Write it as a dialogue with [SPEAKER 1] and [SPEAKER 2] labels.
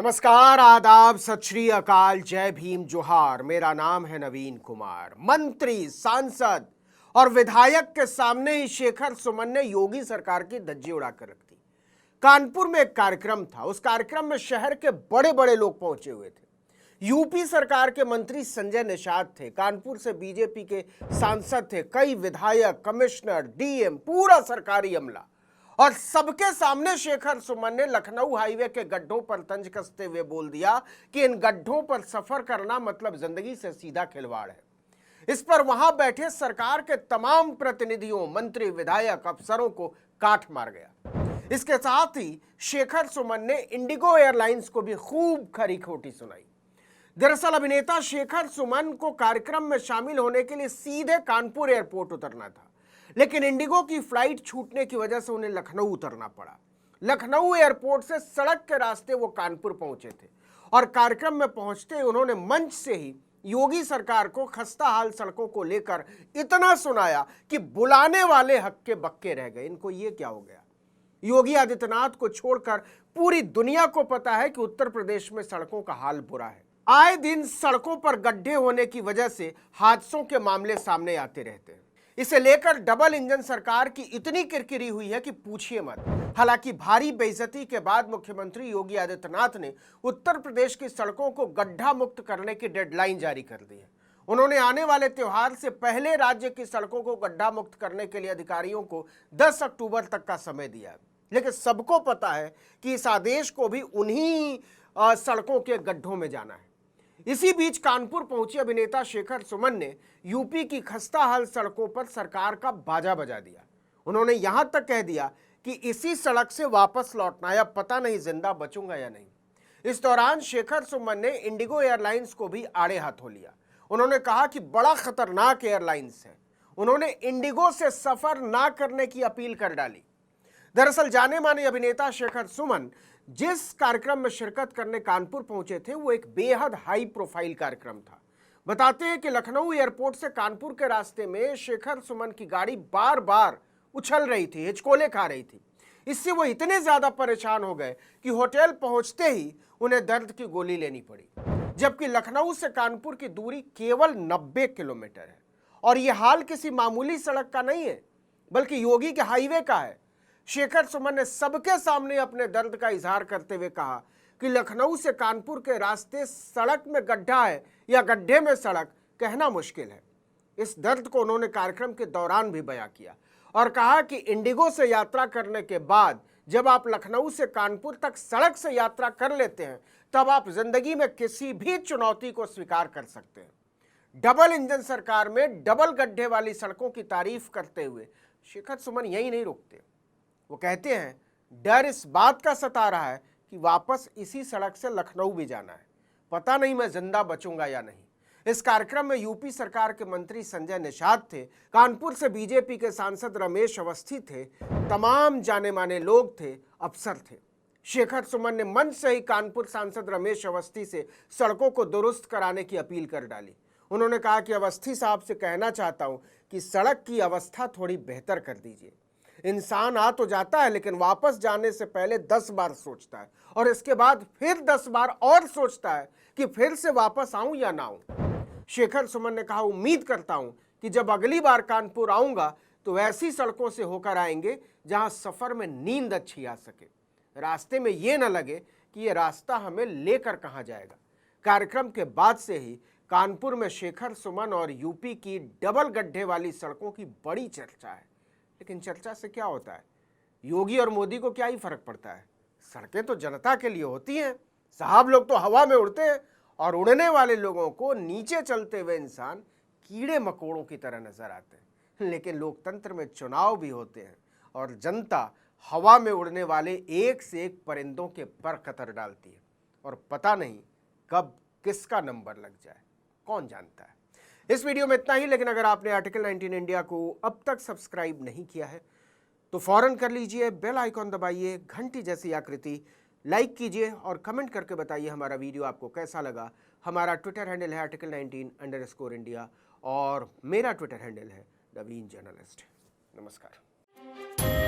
[SPEAKER 1] नमस्कार, आदाब, सत श्री अकाल, जय भीम, जोहार। मेरा नाम है नवीन कुमार। मंत्री, सांसद और विधायक के सामने ही शेखर सुमन ने योगी सरकार की धज्जी उड़ाकर रख दी। कानपुर में एक कार्यक्रम था। उस कार्यक्रम में शहर के बड़े बड़े लोग पहुंचे हुए थे। यूपी सरकार के मंत्री संजय निषाद थे, कानपुर से बीजेपी के सांसद थे, कई विधायक, कमिश्नर, डीएम, पूरा सरकारी अमला। और सबके सामने शेखर सुमन ने लखनऊ हाईवे के गड्ढों पर तंज कसते हुए बोल दिया कि इन गड्ढों पर सफर करना मतलब जिंदगी से सीधा खिलवाड़ है। इस पर वहां बैठे सरकार के तमाम प्रतिनिधियों, मंत्री, विधायक, अफसरों को काट मार गया। इसके साथ ही शेखर सुमन ने इंडिगो एयरलाइंस को भी खूब खरी खोटी सुनाई। दरअसल अभिनेता शेखर सुमन को कार्यक्रम में शामिल होने के लिए सीधे कानपुर एयरपोर्ट उतरना था, लेकिन इंडिगो की फ्लाइट छूटने की वजह से उन्हें लखनऊ उतरना पड़ा। लखनऊ एयरपोर्ट से सड़क के रास्ते वो कानपुर पहुंचे थे और कार्यक्रम में पहुंचते उन्होंने मंच से ही योगी सरकार को खस्ता हाल सड़कों को लेकर इतना सुनाया कि बुलाने वाले हक्के बक्के रह गए। इनको ये क्या हो गया? योगी आदित्यनाथ को छोड़कर पूरी दुनिया को पता है कि उत्तर प्रदेश में सड़कों का हाल बुरा है। आए दिन सड़कों पर गड्ढे होने की वजह से हादसों के मामले सामने आते रहते हैं। इसे लेकर डबल इंजन सरकार की इतनी किरकिरी हुई है कि पूछिए मत। हालांकि भारी बेइज्जती के बाद मुख्यमंत्री योगी आदित्यनाथ ने उत्तर प्रदेश की सड़कों को गड्ढा मुक्त करने की डेडलाइन जारी कर दी है। उन्होंने आने वाले त्योहार से पहले राज्य की सड़कों को गड्ढा मुक्त करने के लिए अधिकारियों को 10 अक्टूबर तक का समय दिया है। लेकिन सबको पता है कि इस आदेश को भी उन्हीं सड़कों के गड्ढों में जाना है। इसी बीच कानपुर पहुंचे अभिनेता शेखर सुमन ने यूपी की खस्ता हाल सड़कों पर सरकार का बाजा बजा दिया। उन्होंने यहां तक कह दिया कि इसी सड़क से वापस लौटना है, अब पता नहीं जिंदा बचूंगा या नहीं। इस दौरान शेखर सुमन ने इंडिगो एयरलाइंस को भी आड़े हाथों लिया। उन्होंने कहा कि बड़ा खतरनाक एयरलाइंस है। उन्होंने इंडिगो से सफर ना करने की अपील कर डाली। दरअसल जाने माने अभिनेता शेखर सुमन जिस कार्यक्रम में शिरकत करने कानपुर पहुंचे थे वो एक बेहद हाई प्रोफाइल कार्यक्रम था। बताते हैं कि लखनऊ एयरपोर्ट से कानपुर के रास्ते में शेखर सुमन की गाड़ी बार बार उछल रही थी, हिचकोले खा रही थी। इससे वो इतने ज्यादा परेशान हो गए कि होटल पहुंचते ही उन्हें दर्द की गोली लेनी पड़ी। जबकि लखनऊ से कानपुर की दूरी केवल 90 किलोमीटर है और यह हाल किसी मामूली सड़क का नहीं है, बल्कि योगी के हाईवे का है। शेखर सुमन ने सबके सामने अपने दर्द का इजहार करते हुए कहा कि लखनऊ से कानपुर के रास्ते सड़क में गड्ढा है या गड्ढे में सड़क, कहना मुश्किल है। इस दर्द को उन्होंने कार्यक्रम के दौरान भी बयां किया और कहा कि इंडिगो से यात्रा करने के बाद जब आप लखनऊ से कानपुर तक सड़क से यात्रा कर लेते हैं तब आप जिंदगी में किसी भी चुनौती को स्वीकार कर सकते हैं। डबल इंजन सरकार में डबल गड्ढे वाली सड़कों की तारीफ करते हुए शेखर सुमन यही नहीं रुकते। वो कहते हैं डर इस बात का सता रहा है कि वापस इसी सड़क से लखनऊ भी जाना है, पता नहीं मैं जिंदा बचूंगा या नहीं। इस कार्यक्रम में यूपी सरकार के मंत्री संजय निषाद थे, कानपुर से बीजेपी के सांसद रमेश अवस्थी थे, तमाम जाने माने लोग थे, अफसर थे। शेखर सुमन ने मंच से ही कानपुर सांसद रमेश अवस्थी से सड़कों को दुरुस्त कराने की अपील कर डाली। उन्होंने कहा कि अवस्थी साहब से कहना चाहता हूं कि सड़क की अवस्था थोड़ी बेहतर कर दीजिए। इंसान आ तो जाता है लेकिन वापस जाने से पहले 10 बार सोचता है और इसके बाद फिर 10 बार और सोचता है कि फिर से वापस आऊं या ना आऊं। शेखर सुमन ने कहा, उम्मीद करता हूं कि जब अगली बार कानपुर आऊंगा तो ऐसी सड़कों से होकर आएंगे जहां सफर में नींद अच्छी आ सके, रास्ते में ये न लगे कि ये रास्ता हमें लेकर कहां जाएगा। कार्यक्रम के बाद से ही कानपुर में शेखर सुमन और यूपी की डबल गड्ढे वाली सड़कों की बड़ी चर्चा है। लेकिन चर्चा से क्या होता है? योगी और मोदी को क्या ही फर्क पड़ता है? सड़कें तो जनता के लिए होती हैं। साहब लोग तो हवा में उड़ते हैं और उड़ने वाले लोगों को नीचे चलते हुए इंसान कीड़े मकोड़ों की तरह नजर आते हैं। लेकिन लोकतंत्र में चुनाव भी होते हैं और जनता हवा में उड़ने वाले एक से एक परिंदों के पर कतर डालती है और पता नहीं कब किसका नंबर लग जाए, कौन जानता है। इस वीडियो में इतना ही, लेकिन अगर आपने आर्टिकल 19 इंडिया को अब तक सब्सक्राइब नहीं किया है तो फौरन कर लीजिए, बेल आइकॉन दबाइए, घंटी जैसी आकृति लाइक कीजिए और कमेंट करके बताइए हमारा वीडियो आपको कैसा लगा। हमारा ट्विटर हैंडल है article19_India और मेरा ट्विटर हैंडल है नवीन जर्नलिस्ट। नमस्कार।